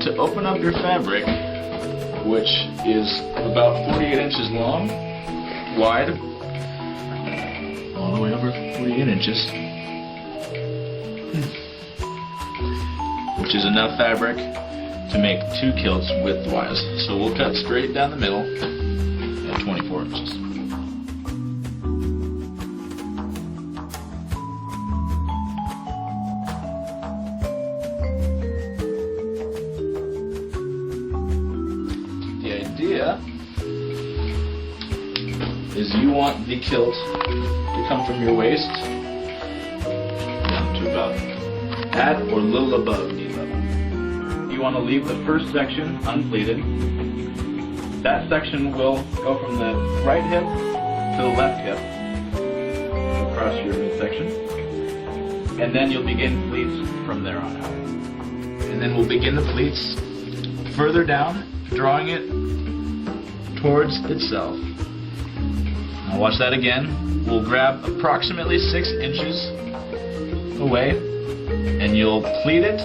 to open up your fabric, which is about 48 inches long, wide, all the way over 48 inches, which is enough fabric to make 2 kilts widthwise. So we'll cut straight down the middle at 24 inches. The idea is you want the kilt to come from your waist down to about at or a little above knee level. You want to leave the first section unpleated. That section will go from the right hip to the left hip across your midsection, and then you'll begin pleats from there on out. And then we'll begin the pleats further down, drawing it towards itself. Now watch that again. We'll grab approximately 6 inches away, and you'll pleat it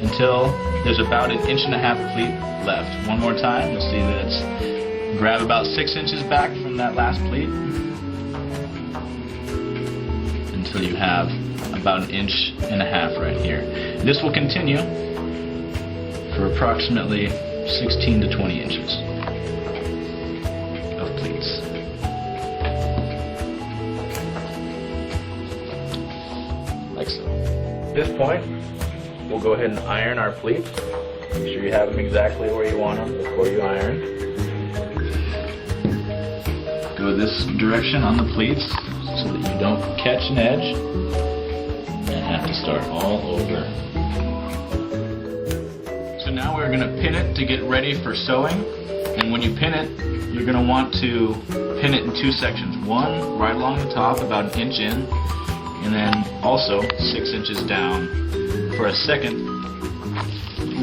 until there's about 1.5 inches pleat left. One more time, you'll see that it's grab about 6 inches back from that last pleat until you have about 1.5 inches right here. And this will continue for approximately 16 to 20 inches of pleats. Like so. At this point, we'll go ahead and iron our pleats. Make sure you have them exactly where you want them before you iron. Go this direction on the pleats so that you don't catch an edge and have to start all over. So now we're going to pin it to get ready for sewing. And when you pin it, you're going to want to pin it in 2 sections. One right along the top, about 1 inch in, and then also 6 inches down for a second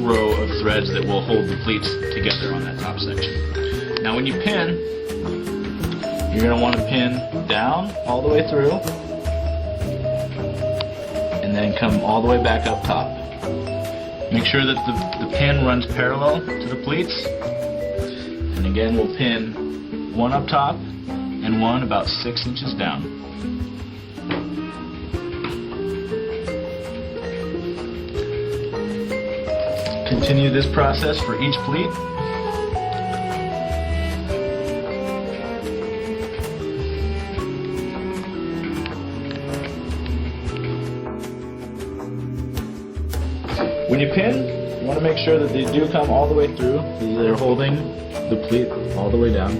row of threads that will hold the pleats together on that top section. Now when you pin, you're going to want to pin down all the way through and then come all the way back up top. Make sure that the pin runs parallel to the pleats, and again we'll pin one up top and one about 6 inches down. Continue this process for each pleat. When you pin, you want to make sure that they do come all the way through, so they're holding the pleat all the way down.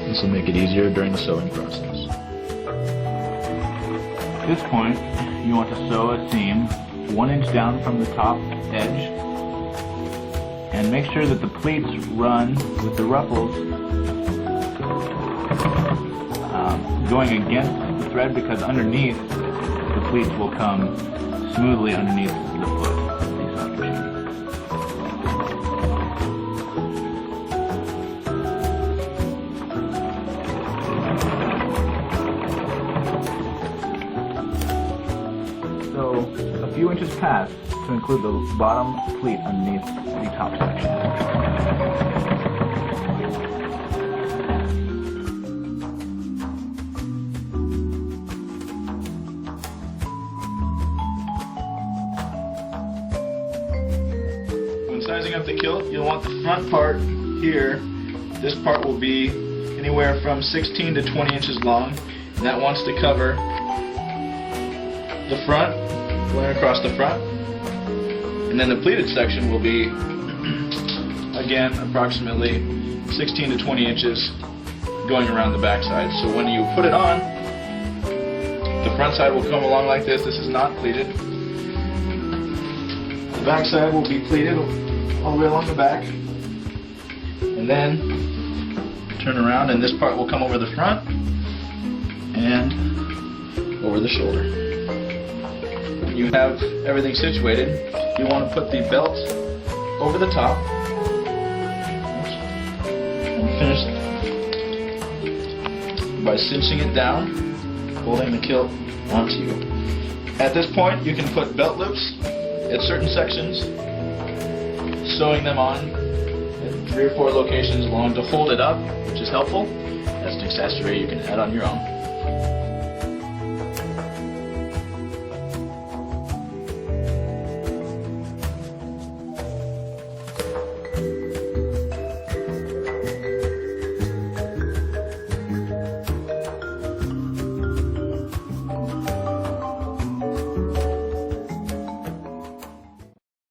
This will make it easier during the sewing process. At this point, you want to sew a seam 1 inch down from the top edge, and make sure that the pleats run with the ruffles going against the thread, because underneath the pleats will come smoothly underneath the foot. So a few inches pass to include the bottom pleat underneath the top section. When sizing up the kilt, you'll want the front part here. This part will be anywhere from 16 to 20 inches long, and that wants to cover the front, going across the front. And then the pleated section will be, again, approximately 16 to 20 inches going around the back side. So when you put it on, the front side will come along like this. This is not pleated. The back side will be pleated all the way along the back. And then turn around, and this part will come over the front and over the shoulder. When you have everything situated, you want to put the belt over the top and finish by cinching it down, holding the kilt onto you. At this point, you can put belt loops at certain sections sewing them on at 3 or 4 locations along to hold it up, which is helpful. That's an accessory you can add on your own.